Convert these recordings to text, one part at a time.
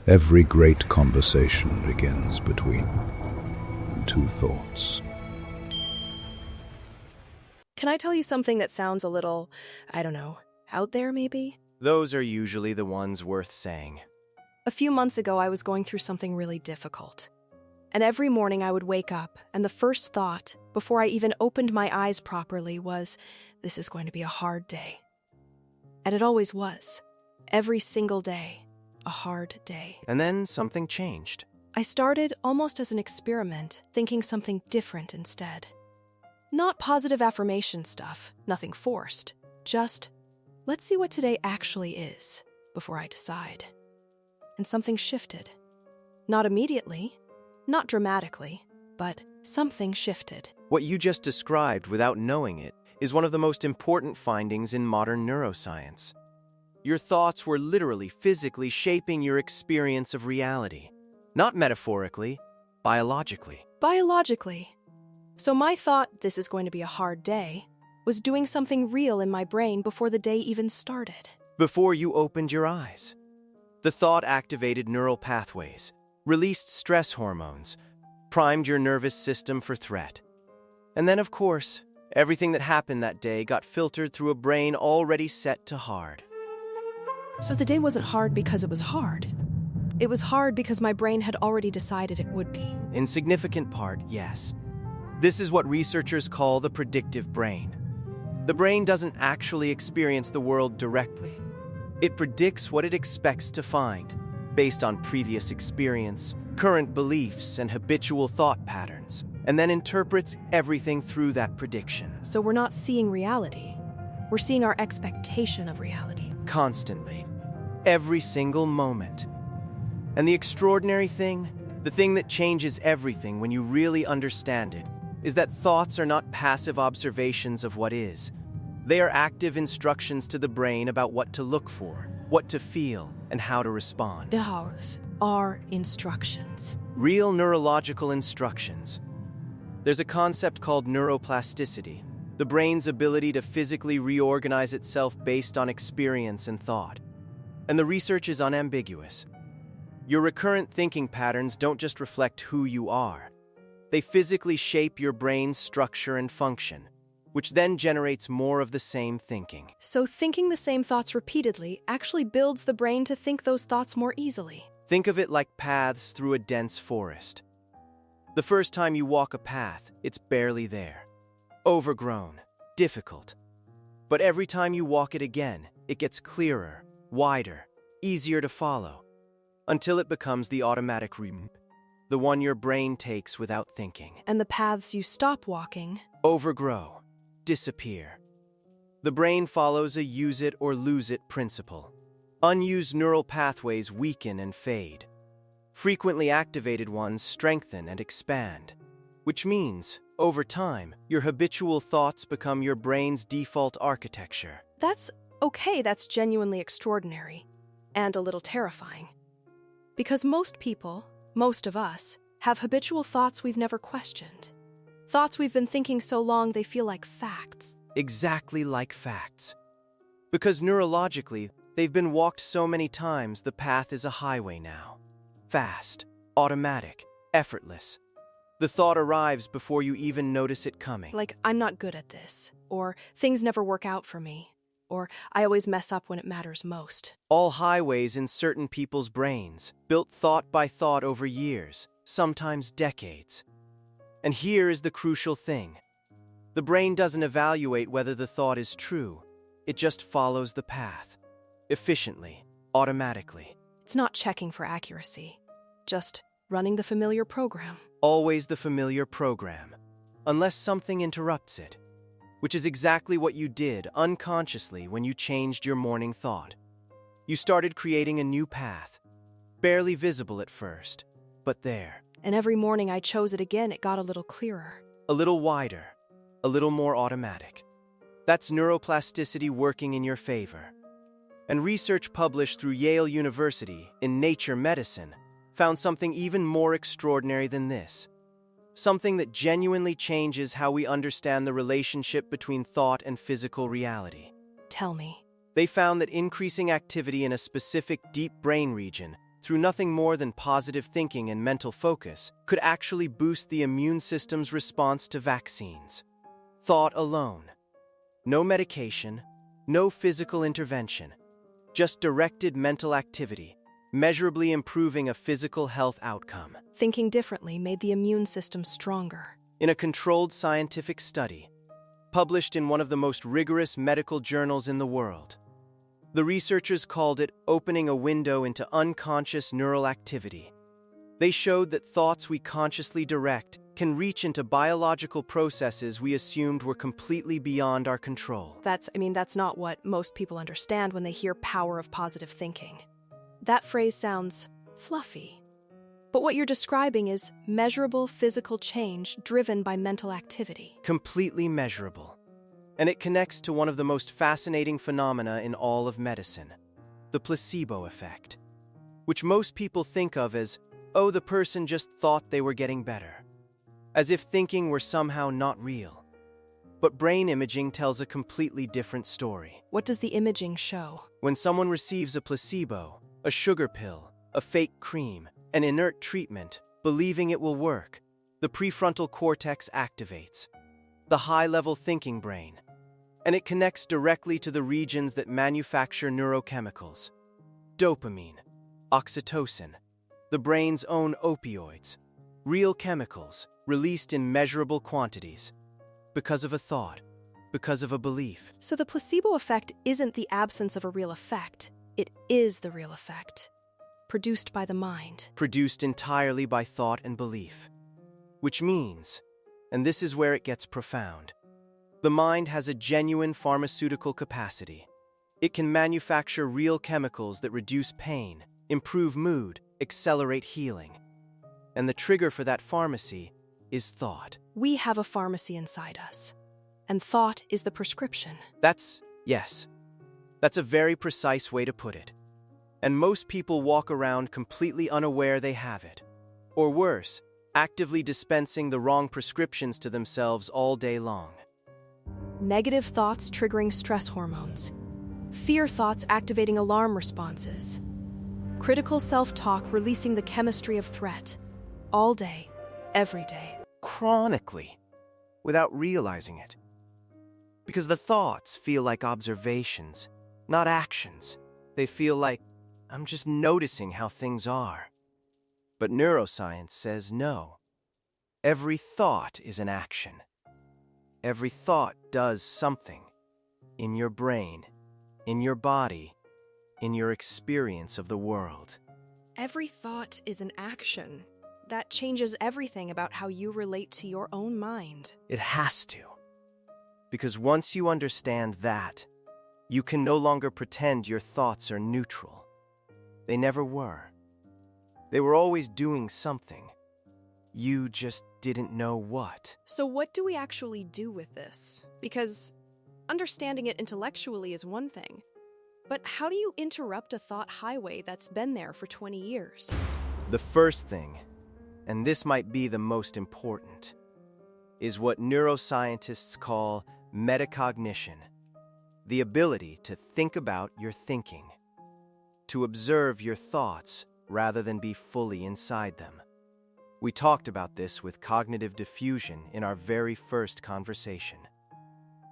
Every great conversation begins between two thoughts. Can I tell you something that sounds a little, I don't know, out there maybe? Those are usually the ones worth saying. A few months ago, I was going through something really difficult. And every morning I would wake up, and the first thought, before I even opened my eyes properly, was, this is going to be a hard day. And it always was. Every single day. A hard day. And then something changed. I started, almost as an experiment, thinking something different instead. Not positive affirmation stuff, nothing forced. Just, let's see what today actually is, before I decide. And something shifted. Not immediately, not dramatically, but something shifted. What you just described without knowing it is one of the most important findings in modern neuroscience. Your thoughts were literally, physically shaping your experience of reality. Not metaphorically, biologically. Biologically. So my thought, this is going to be a hard day, was doing something real in my brain before the day even started. Before you opened your eyes. The thought activated neural pathways, released stress hormones, primed your nervous system for threat. And then, of course, everything that happened that day got filtered through a brain already set to hard. So the day wasn't hard because it was hard. It was hard because my brain had already decided it would be. In significant part, yes. This is what researchers call the predictive brain. The brain doesn't actually experience the world directly. It predicts what it expects to find, based on previous experience, current beliefs, and habitual thought patterns, and then interprets everything through that prediction. So we're not seeing reality. We're seeing our expectation of reality. Constantly. Every single moment. And the extraordinary thing, the thing that changes everything when you really understand it, is that thoughts are not passive observations of what is. They are active instructions to the brain about what to look for, what to feel, and how to respond. Those are instructions. Real neurological instructions. There's a concept called neuroplasticity, the brain's ability to physically reorganize itself based on experience and thought. And the research is unambiguous. Your recurrent thinking patterns don't just reflect who you are. They physically shape your brain's structure and function, which then generates more of the same thinking. So thinking the same thoughts repeatedly actually builds the brain to think those thoughts more easily. Think of it like paths through a dense forest. The first time you walk a path, it's barely there. Overgrown, difficult. But every time you walk it again, it gets clearer, wider, easier to follow, until it becomes the automatic route, the one your brain takes without thinking. And the paths you stop walking overgrow, disappear. The brain follows a use it or lose it principle. Unused neural pathways weaken and fade. Frequently activated ones strengthen and expand, which means, over time, your habitual thoughts become your brain's default architecture. That's okay, that's genuinely extraordinary, and a little terrifying. Because most people, most of us, have habitual thoughts we've never questioned. Thoughts we've been thinking so long they feel like facts. Exactly like facts. Because neurologically, they've been walked so many times the path is a highway now. Fast, automatic, effortless. The thought arrives before you even notice it coming. Like, I'm not good at this, or things never work out for me, or I always mess up when it matters most. All highways in certain people's brains, built thought by thought over years, sometimes decades. And here is the crucial thing. The brain doesn't evaluate whether the thought is true. It just follows the path. Efficiently, automatically. It's not checking for accuracy, just running the familiar program. Always the familiar program, unless something interrupts it, which is exactly what you did unconsciously when you changed your morning thought. You started creating a new path, barely visible at first, but there. And every morning I chose it again, it got a little clearer. A little wider, a little more automatic. That's neuroplasticity working in your favor. And research published through Yale University in Nature Medicine found something even more extraordinary than this. Something that genuinely changes how we understand the relationship between thought and physical reality. Tell me. They found that increasing activity in a specific deep brain region through nothing more than positive thinking and mental focus, could actually boost the immune system's response to vaccines. Thought alone. No medication, no physical intervention, just directed mental activity, measurably improving a physical health outcome. Thinking differently made the immune system stronger. In a controlled scientific study, published in one of the most rigorous medical journals in the world, the researchers called it opening a window into unconscious neural activity. They showed that thoughts we consciously direct can reach into biological processes we assumed were completely beyond our control. That's not what most people understand when they hear power of positive thinking. That phrase sounds fluffy. But what you're describing is measurable physical change driven by mental activity. Completely measurable. And it connects to one of the most fascinating phenomena in all of medicine, the placebo effect, which most people think of as, oh, the person just thought they were getting better, as if thinking were somehow not real. But brain imaging tells a completely different story. What does the imaging show? When someone receives a placebo, a sugar pill, a fake cream, an inert treatment, believing it will work, the prefrontal cortex activates, the high-level thinking brain, and it connects directly to the regions that manufacture neurochemicals. Dopamine, oxytocin, the brain's own opioids, real chemicals released in measurable quantities, because of a thought, because of a belief. So the placebo effect isn't the absence of a real effect, it is the real effect, produced by the mind. Produced entirely by thought and belief. Which means, and this is where it gets profound, the mind has a genuine pharmaceutical capacity. It can manufacture real chemicals that reduce pain, improve mood, accelerate healing. And the trigger for that pharmacy is thought. We have a pharmacy inside us, and thought is the prescription. That's a very precise way to put it. And most people walk around completely unaware they have it. Or worse, actively dispensing the wrong prescriptions to themselves all day long. Negative thoughts triggering stress hormones. Fear thoughts activating alarm responses. Critical self-talk releasing the chemistry of threat. All day, every day. Chronically, without realizing it. Because the thoughts feel like observations, not actions. They feel like, I'm just noticing how things are. But neuroscience says no. Every thought is an action. Every thought does something. In your brain, in your body, in your experience of the world. Every thought is an action. That changes everything about how you relate to your own mind. It has to. Because once you understand that, you can no longer pretend your thoughts are neutral. They never were. They were always doing something. You just didn't know what. So what do we actually do with this? Because understanding it intellectually is one thing, but how do you interrupt a thought highway that's been there for 20 years? The first thing, and this might be the most important, is what neuroscientists call metacognition. The ability to think about your thinking. To observe your thoughts rather than be fully inside them. We talked about this with cognitive diffusion in our very first conversation.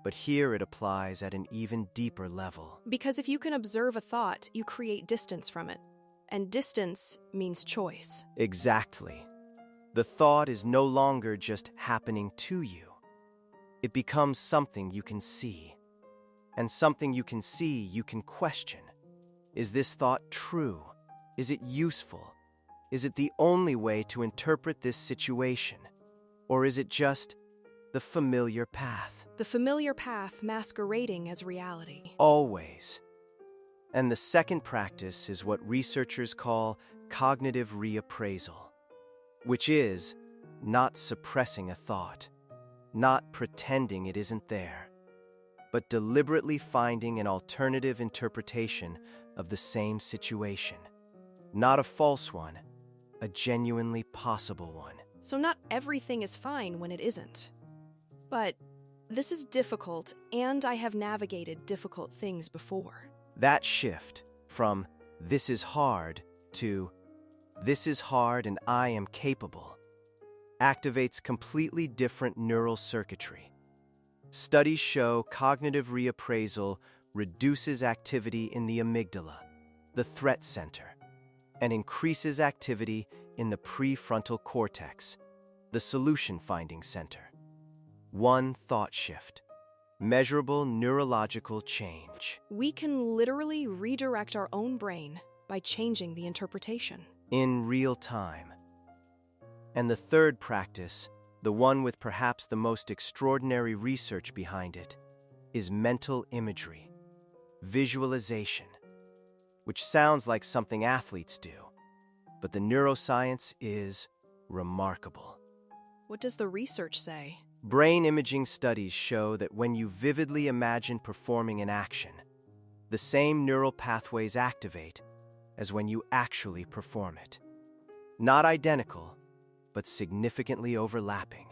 But here it applies at an even deeper level. Because if you can observe a thought, you create distance from it. And distance means choice. Exactly. The thought is no longer just happening to you. It becomes something you can see. And something you can see, you can question. Is this thought true? Is it useful? Is it the only way to interpret this situation? Or is it just the familiar path? The familiar path masquerading as reality. Always. And the second practice is what researchers call cognitive reappraisal, which is not suppressing a thought, not pretending it isn't there, but deliberately finding an alternative interpretation of the same situation. Not a false one, a genuinely possible one. So not everything is fine when it isn't. But this is difficult, and I have navigated difficult things before. That shift from "this is hard" to "This is hard and I am capable," activates completely different neural circuitry. Studies show cognitive reappraisal reduces activity in the amygdala, the threat center, and increases activity in the prefrontal cortex, the solution-finding center. One thought shift. Measurable neurological change. We can literally redirect our own brain by changing the interpretation. In real time. And the third practice, the one with perhaps the most extraordinary research behind it, is mental imagery, visualization, which sounds like something athletes do, but the neuroscience is remarkable. What does the research say? Brain imaging studies show that when you vividly imagine performing an action, the same neural pathways activate as when you actually perform it. Not identical, but significantly overlapping.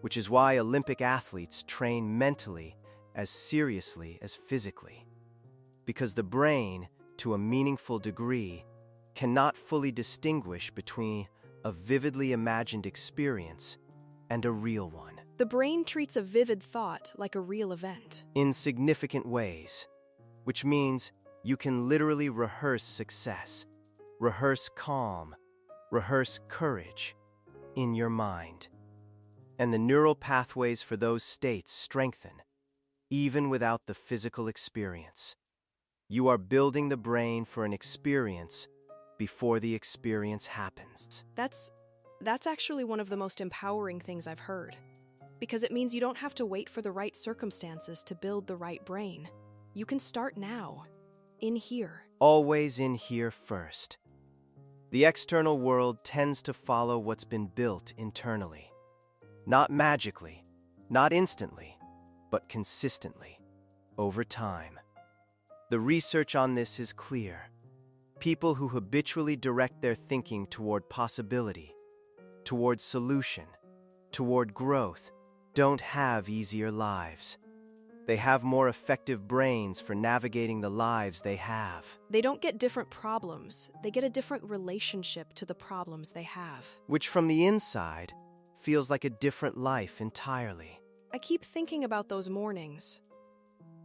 Which is why Olympic athletes train mentally as seriously as physically. Because the brain, to a meaningful degree, cannot fully distinguish between a vividly imagined experience and a real one. The brain treats a vivid thought like a real event. In significant ways, which means you can literally rehearse success, rehearse calm, rehearse courage in your mind. And the neural pathways for those states strengthen, even without the physical experience. You are building the brain for an experience before the experience happens. That's actually one of the most empowering things I've heard. Because it means you don't have to wait for the right circumstances to build the right brain. You can start now, in here. Always in here first. The external world tends to follow what's been built internally. Not magically, not instantly, but consistently, over time. The research on this is clear. People who habitually direct their thinking toward possibility, toward solution, toward growth, don't have easier lives. They have more effective brains for navigating the lives they have. They don't get different problems. They get a different relationship to the problems they have. Which from the inside feels like a different life entirely. I keep thinking about those mornings.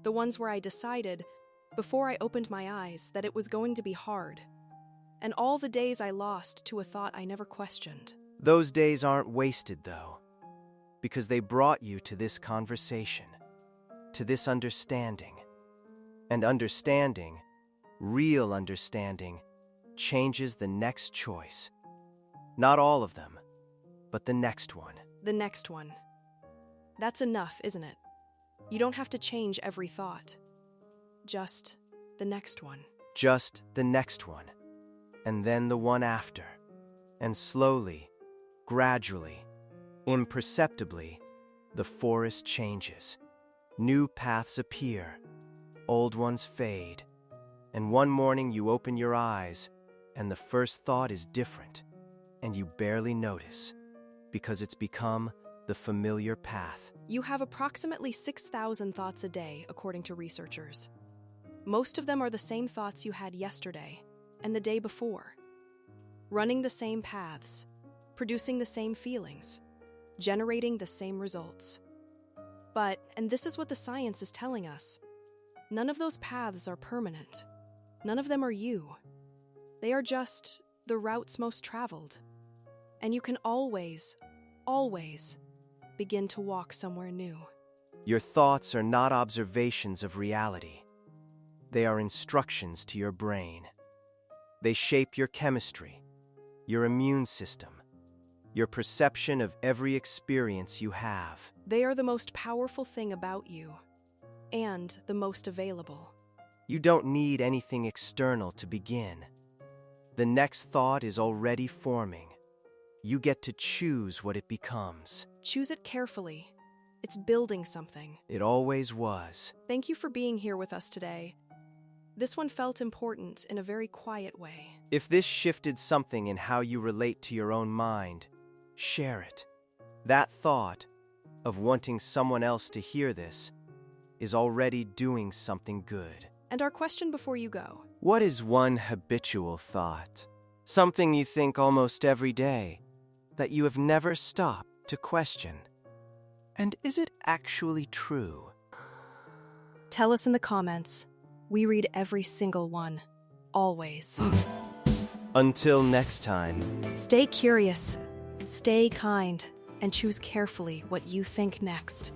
The ones where I decided, before I opened my eyes, that it was going to be hard. And all the days I lost to a thought I never questioned. Those days aren't wasted, though, because they brought you to this conversation, to this understanding. And understanding, real understanding, changes the next choice. Not all of them, but the next one. The next one. That's enough, isn't it? You don't have to change every thought. Just the next one. Just the next one. And then the one after. And slowly, gradually, imperceptibly, the forest changes. New paths appear. Old ones fade. And one morning you open your eyes, and the first thought is different, and you barely notice, because it's become the familiar path. You have approximately 6,000 thoughts a day, according to researchers. Most of them are the same thoughts you had yesterday and the day before. Running the same paths, producing the same feelings, generating the same results. But, and this is what the science is telling us, none of those paths are permanent. None of them are you. They are just the routes most traveled. And you can always begin to walk somewhere new. Your thoughts are not observations of reality. They are instructions to your brain. They shape your chemistry, your immune system, your perception of every experience you have. They are the most powerful thing about you, and the most available. You don't need anything external to begin. The next thought is already forming. You get to choose what it becomes. Choose it carefully. It's building something. It always was. Thank you for being here with us today. This one felt important in a very quiet way. If this shifted something in how you relate to your own mind, share it. That thought of wanting someone else to hear this is already doing something good. And our question before you go. What is one habitual thought Something you think almost every day, that you have never stopped to question. And is it actually true? Tell us in the comments. We read every single one. Always. Until next time. Stay curious, stay kind, and choose carefully what you think next.